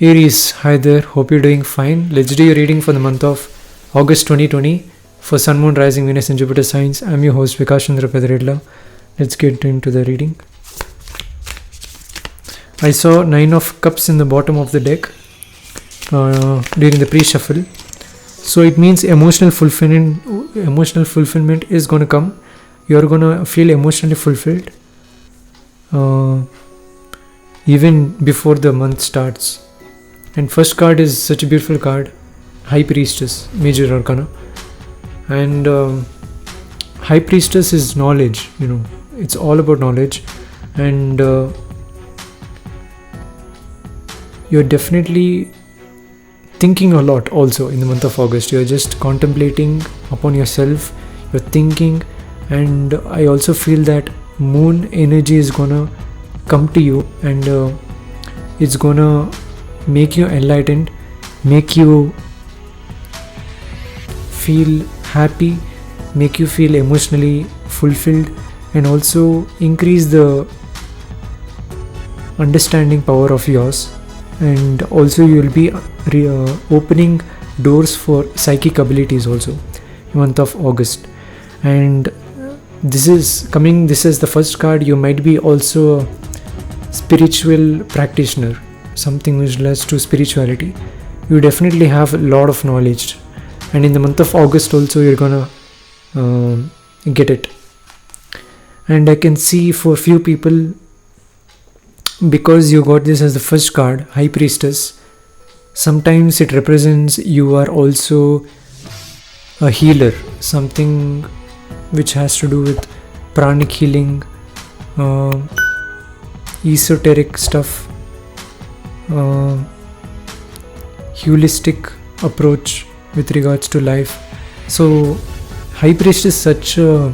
Aries, hi there, hope you're doing fine. Let's do your reading for the month of August 2020 for Sun, Moon, Rising, Venus, and Jupiter signs. I'm your host Vikas Chandra Pedredla. Let's get into the reading. I saw 9 of Cups in the bottom of the deck during the pre-shuffle. So it means emotional fulfillment is going to come. You're going to feel emotionally fulfilled even before the month starts. And first card is such a beautiful card, High Priestess, Major Arcana. And High Priestess is knowledge, it's all about knowledge. And you're definitely thinking a lot also in the month of August. You're just contemplating upon yourself, you're thinking, and I also feel that moon energy is gonna come to you, and it's gonna make you enlightened, make you feel happy, make you feel emotionally fulfilled, and also increase the understanding power of yours. And also you will be opening doors for psychic abilities also in month of August. And this is the first card. You might be also a spiritual practitioner, something which relates to spirituality. You definitely have a lot of knowledge, and in the month of August also you're gonna get it. And I can see for few people, because you got this as the first card, High Priestess, sometimes it represents you are also a healer, something which has to do with pranic healing, esoteric stuff, holistic approach with regards to life. So High Priest is such a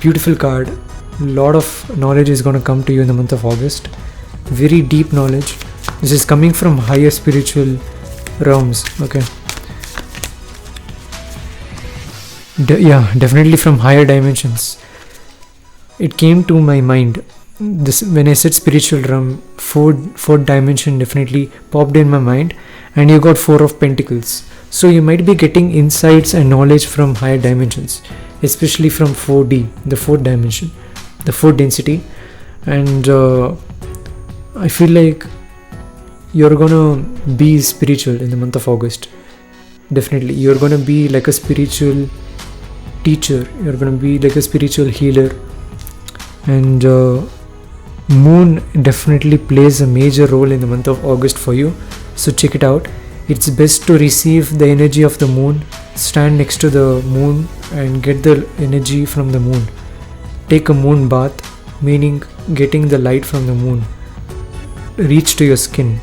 beautiful card. A lot of knowledge is going to come to you in the month of August, very deep knowledge. This is coming from higher spiritual realms. Okay, definitely from higher dimensions. It came to my mind this when I said spiritual realm. Fourth dimension definitely popped in my mind, and you got 4 of Pentacles. So you might be getting insights and knowledge from higher dimensions, especially from 4D, the fourth dimension, the fourth density. And I feel like you're gonna be spiritual in the month of August. Definitely you're gonna be like a spiritual teacher, you're gonna be like a spiritual healer. And moon definitely plays a major role in the month of August for you, so check it out. It's best to receive the energy of the moon, stand next to the moon and get the energy from the moon. Take a moon bath, meaning getting the light from the moon reach to your skin.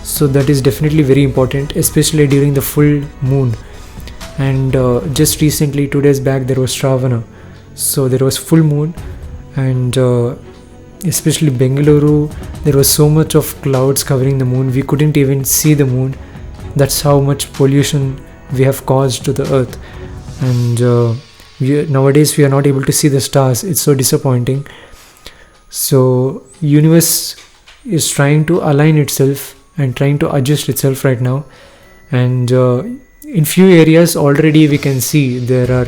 So that is definitely very important, especially during the full moon. And just recently, 2 days back, there was Shravana, so there was full moon. And especially Bengaluru, there was so much of clouds covering the moon, we couldn't even see the moon. That's how much pollution we have caused to the earth. And nowadays we are not able to see the stars. It's so disappointing. So universe is trying to align itself and trying to adjust itself right now. And in few areas already we can see there are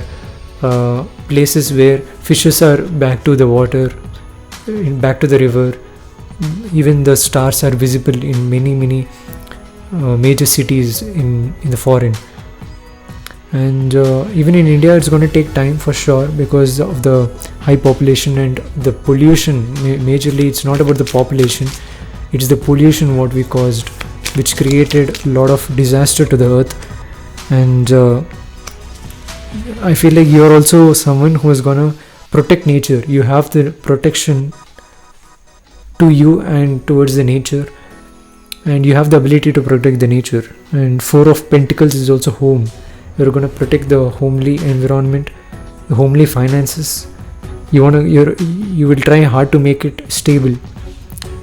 places where fishes are back to the water, back to the river. Even the stars are visible in many major cities in the foreign. And even in India it's going to take time for sure, because of the high population and the pollution. Majorly it's not about the population, it's the pollution what we caused, which created a lot of disaster to the earth. And I feel like you're also someone who is gonna protect nature. You have the protection to you and towards the nature, and you have the ability to protect the nature. And 4 of Pentacles is also home. You're going to protect the homely environment, the homely finances. You will try hard to make it stable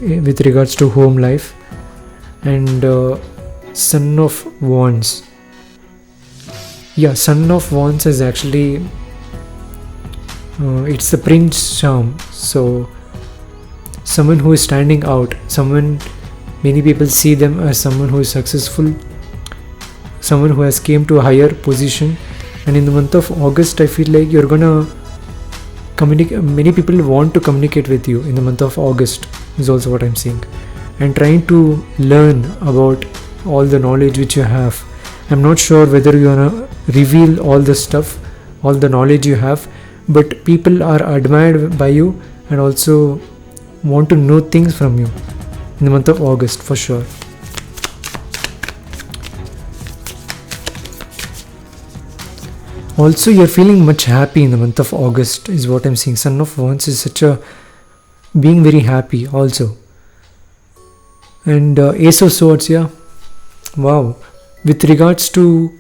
with regards to home life. And Son of Wands. Son of Wands is actually it's the Prince charm. So someone who is standing out, someone Many people see them as someone who is successful, someone who has came to a higher position. And in the month of August, I feel like you're gonna communicate. Many people want to communicate with you in the month of August is also what I'm seeing, and trying to learn about all the knowledge which you have. I'm not sure whether you're gonna reveal all the stuff, all the knowledge you have, but people are admired by you and also want to know things from you in the month of August for sure. Also, you're feeling much happy in the month of August is what I'm seeing. Son of Wands is such a being very happy also. And Ace of Swords, yeah. Wow. With regards to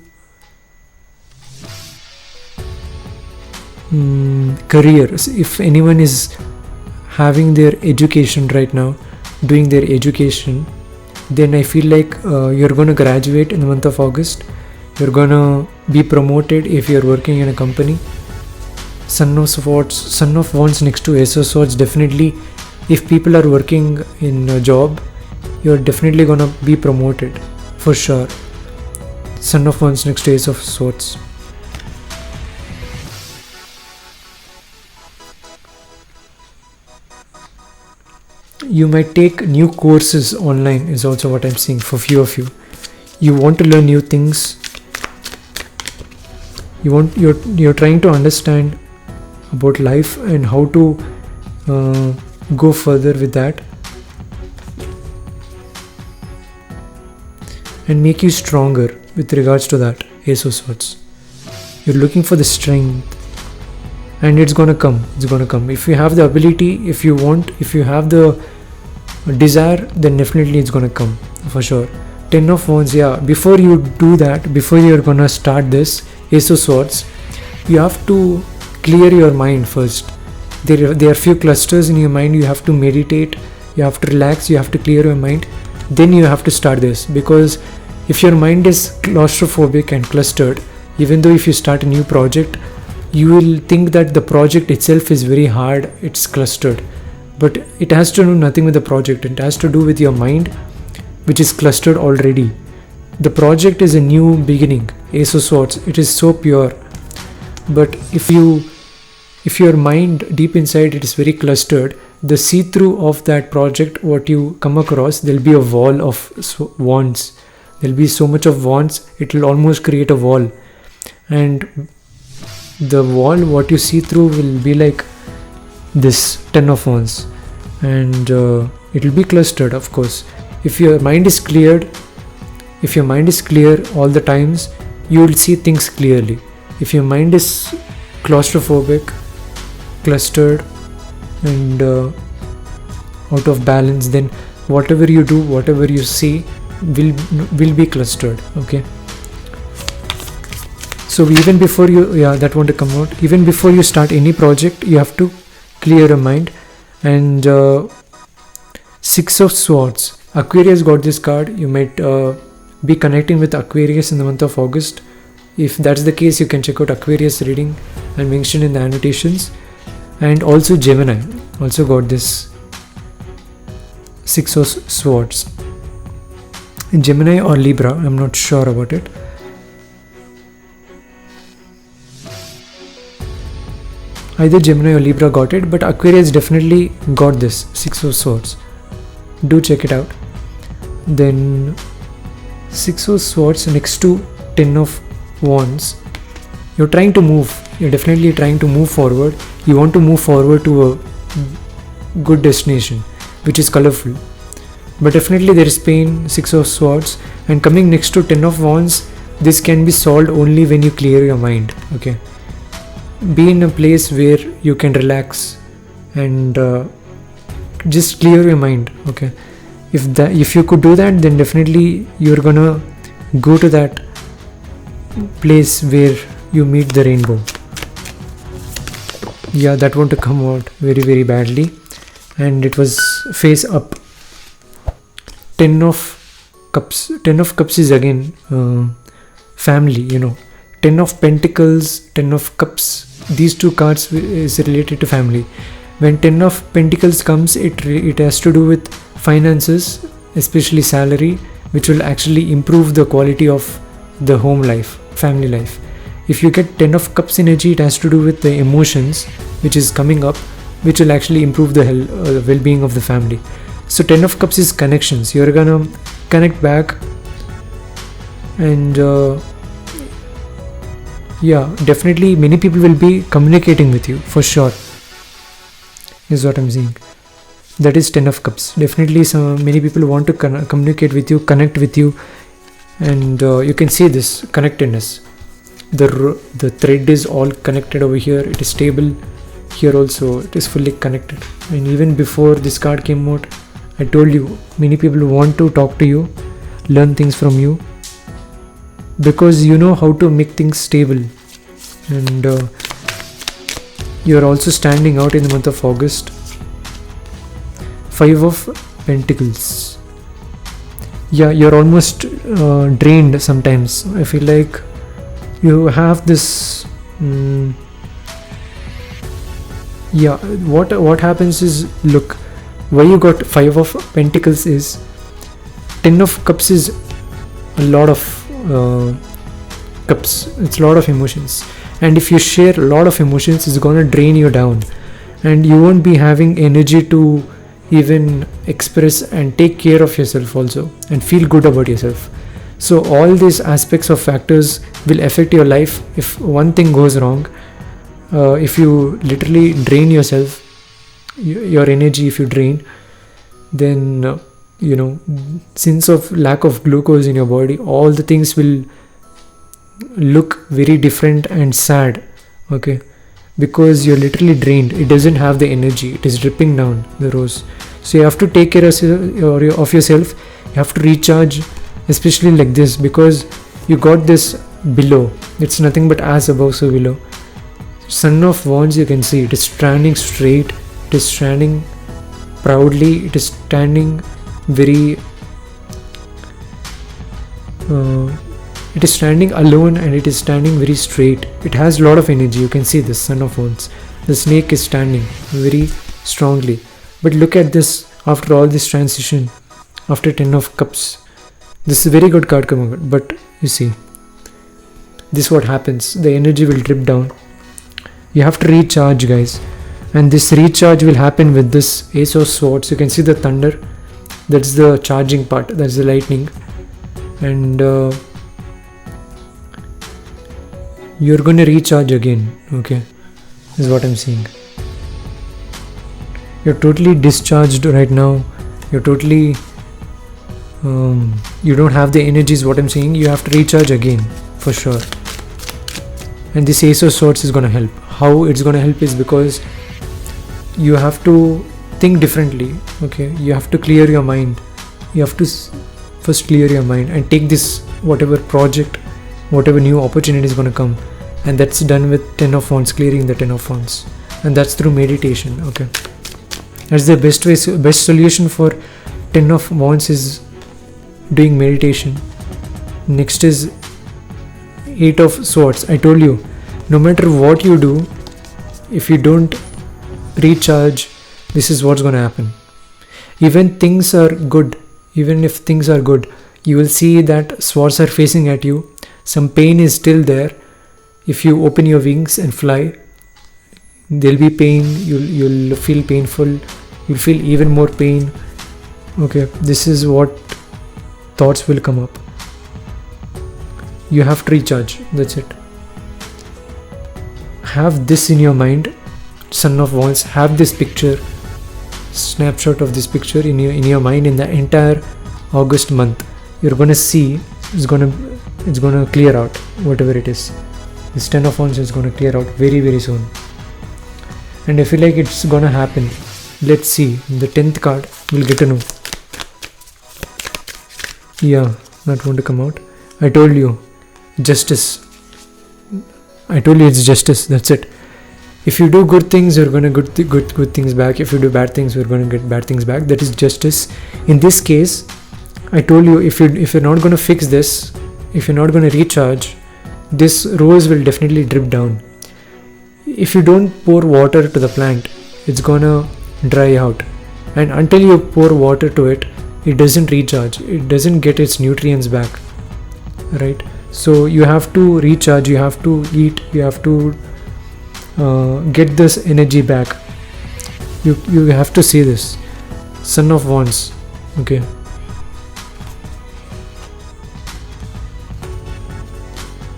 career, if anyone is having their education right now, doing their education, then I feel like you're going to graduate in the month of August. You're going to be promoted if you're working in a company. Son of Wands next to Ace of Swords, definitely if people are working in a job, you're definitely going to be promoted for sure. Son of Wands next to Ace of Swords. You might take new courses online is also what I'm seeing for few of you. You want to learn new things. You're trying to understand about life and how to go further with that and make you stronger with regards to that. Ace of Swords. You're looking for the strength, and it's gonna come. If you have the ability, if you have the desire, then definitely it's gonna come for sure. 10 of Wands, yeah. Before you do that, before you're gonna start this Ace of Swords, you have to clear your mind first. There are few clusters in your mind. You have to meditate, you have to relax, you have to clear your mind, then you have to start this. Because if your mind is claustrophobic and clustered, even though if you start a new project, you will think that the project itself is very hard, it's clustered, but it has to do nothing with the project. It has to do with your mind, which is clustered already. The project is a new beginning. Ace of Swords, it is so pure. But if your mind deep inside it is very clustered, the see-through of that project, what you come across, there'll be a wall of wands. There'll be so much of wands, it will almost create a wall. And the wall, what you see through, will be like this 10 of Wands. And it will be clustered, of course. If your mind is clear all the times, you will see things clearly. If your mind is claustrophobic, clustered, and out of balance, then whatever you do, whatever you see will be clustered. Okay, so even before that want to come out, even before you start any project, you have to clear your mind. And 6 of Swords, Aquarius got this card. You might be connecting with Aquarius in the month of August. If that's the case, you can check out Aquarius reading and mention in the annotations. And also Gemini also got this 6 of Swords. Gemini or Libra, I'm not sure about it. Either Gemini or Libra got it, but Aquarius definitely got this 6 of Swords. Do check it out. Then 6 of Swords next to 10 of Wands. You're definitely trying to move forward. You want to move forward to a good destination, which is colorful. But definitely there is pain, 6 of Swords, and coming next to 10 of Wands, this can be solved only when you clear your mind. Okay, be in a place where you can relax and just clear your mind. Okay, if you could do that, then definitely you're gonna go to that place where you meet the rainbow. Yeah, that want to come out very, very badly, and it was face up. 10 of Cups. 10 of Cups is again family, 10 of Pentacles, 10 of Cups. These two cards is related to family. When 10 of Pentacles comes, it has to do with finances, especially salary, which will actually improve the quality of the home life, family life. If you get 10 of cups energy, it has to do with the emotions which is coming up, which will actually improve the well-being of the family. So 10 of cups is connections. You're gonna connect back, and yeah, definitely many people will be communicating with you for sure, is what I'm saying. That is 10 of cups. Definitely many people want to communicate with you, connect with you, and you can see this connectedness. The thread is all connected over here. It is stable. Here also it is fully connected. And even before this card came out, I told you many people want to talk to you, learn things from you, because you know how to make things stable. And you are also standing out in the month of August. 5 of Pentacles. Yeah, you're almost drained sometimes. I feel like you have this yeah, what happens is, look, why you got 5 of Pentacles is 10 of Cups is a lot of cups. It's a lot of emotions, and if you share a lot of emotions, it's gonna drain you down, and you won't be having energy to even express and take care of yourself also and feel good about yourself. So all these aspects of factors will affect your life if one thing goes wrong. If you literally drain yourself, your energy, if you drain, then since of lack of glucose in your body, all the things will look very different and sad. Okay, because you're literally drained. It doesn't have the energy. It is dripping down the rose. So you have to take care of yourself. You have to recharge, especially like this, because you got this below. It's nothing but as above, so below. Son of Wands, you can see it is standing straight. It is standing proudly. It is standing very it is standing alone, and it is standing very straight. It has a lot of energy. You can see this Son of Wands. The snake is standing very strongly. But look at this, after all this transition, after 10 of Cups, this is a very good card coming out. But you see, this is what happens. The energy will drip down. You have to recharge, guys, and this recharge will happen with this Ace of Swords. You can see the thunder. That's the charging part. That's the lightning. And you're going to recharge again. Okay, this is what I'm seeing. You're totally discharged right now. You're totally you don't have the energy, is what I'm saying. You have to recharge again for sure. And this Ace of Swords is going to help. How it's going to help is because you have to think differently. Okay, you have to clear your mind. You have to first clear your mind and take this whatever project, whatever new opportunity is going to come, and that's done with 10 of Wands, clearing the 10 of Wands, and that's through meditation. Okay, that's the best solution for 10 of Wands is doing meditation. Next is 8 of Swords. I told you, no matter what you do, if you don't recharge, this is what's going to happen. Even if things are good, you will see that swords are facing at you. Some pain is still there. If you open your wings and fly, there'll be pain. You'll feel painful. You'll feel even more pain. Okay, this is what thoughts will come up. You have to recharge. That's it. Have this in your mind. Son of Wands, have this picture, snapshot of this picture in your mind in the entire August month. You're gonna see it's gonna clear out whatever it is. This 10 of Wands is gonna clear out very, very soon, and I feel like it's gonna happen. Let's see. The 10th card, we'll get to know. Yeah, not want to come out. I told you, justice. I told you it's justice. That's it. If you do good things, you're gonna good things back. If you do bad things, you're gonna get bad things back. That is justice. In this case, I told you, if you're not gonna fix this, if you're not gonna recharge, this rose will definitely drip down. If you don't pour water to the plant, it's gonna dry out, and until you pour water to it, it doesn't recharge, it doesn't get its nutrients back, right? So you have to recharge, you have to eat, you have to get this energy back. You have to see this. Son of Wands. Okay.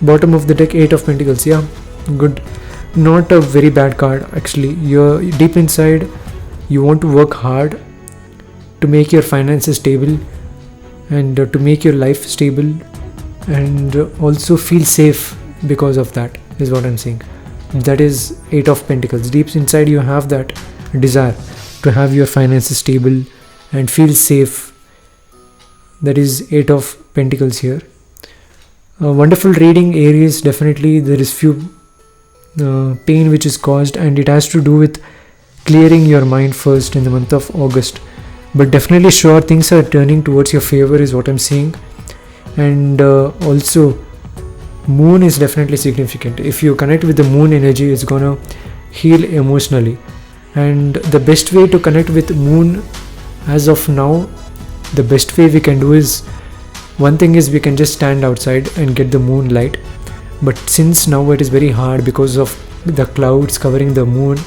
Bottom of the deck, 8 of Pentacles. Yeah, good. Not a very bad card actually. You're deep inside, you want to work hard to make your finances stable and to make your life stable, and also feel safe because of that, is what I'm saying. That is 8 of Pentacles. Deep inside you have that desire to have your finances stable and feel safe. That is 8 of Pentacles here. Wonderful reading, Aries. Definitely there is few pain which is caused, and it has to do with clearing your mind first in the month of August. But definitely sure things are turning towards your favor, is what I'm seeing. And also moon is definitely significant. If you connect with the moon energy, it's gonna heal emotionally. And the best way to connect with moon as of now, the best way we can do is, one thing is we can just stand outside and get the moonlight. But since now it is very hard because of the clouds covering the moon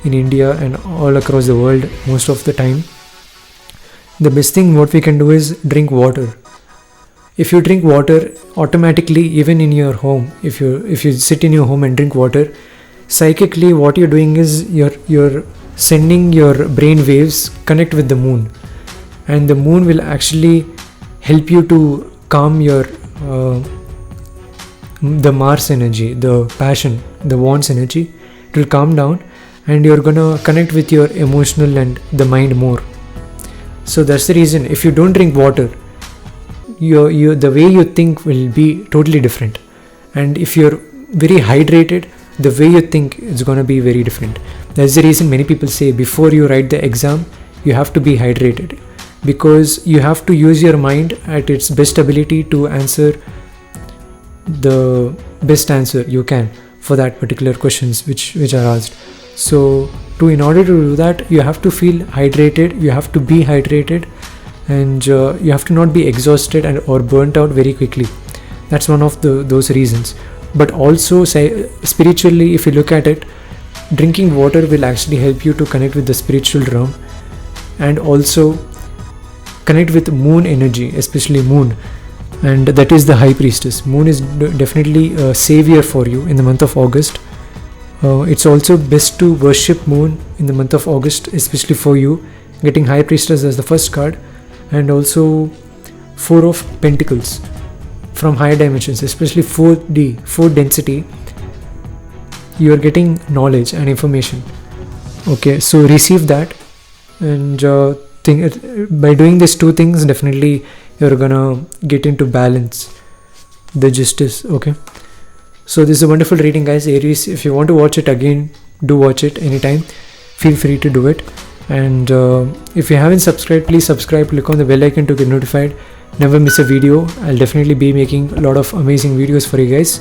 in India and all across the world most of the time, the best thing what we can do is drink water. If you drink water automatically, even in your home, if you sit in your home and drink water, psychically what you're doing is you're sending your brain waves connect with the moon, and the moon will actually help you to calm your the Mars energy, the passion, the Wands energy. It will calm down and you're gonna connect with your emotional and the mind more. So that's the reason. If you don't drink water, the way you think will be totally different. And if you're very hydrated, the way you think is gonna be very different. That's the reason many people say before you write the exam, you have to be hydrated, because you have to use your mind at its best ability to answer the best answer you can for that particular questions which are asked. So in order to do that, you have to feel hydrated, you have to be hydrated, and you have to not be exhausted or burnt out very quickly. That's one of those reasons. But also spiritually, if you look at it, drinking water will actually help you to connect with the spiritual realm and also connect with moon energy, especially moon, and that is the High Priestess. Moon is definitely a savior for you in the month of August. It's also best to worship moon in the month of August, especially for you, getting High Priestess as the first card, and also 4 of Pentacles from higher dimensions, especially 4D, 4 density. You are getting knowledge and information. Okay, so receive that, and by doing these two things, definitely you're gonna get into balance, the justice. Okay, so this is a wonderful reading, guys. Aries, if you want to watch it again, do watch it anytime. Feel free to do it. And if you haven't subscribed, please subscribe, click on the bell icon to get notified, never miss a video. I'll definitely be making a lot of amazing videos for you guys.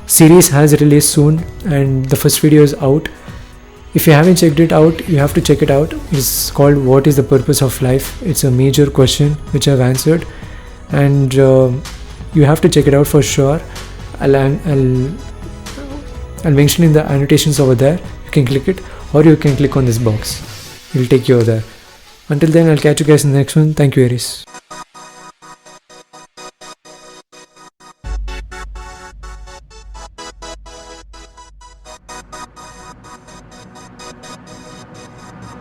Series has released soon and the first video is out. If you haven't checked it out, you have to check it out. It's called What is the Purpose of Life? It's a major question which I've answered, and you have to check it out for sure. I'll mention in the annotations over there. You can click it, or you can click on this box. It'll take you over there. Until then, I'll catch you guys in the next one. Thank you, Aries.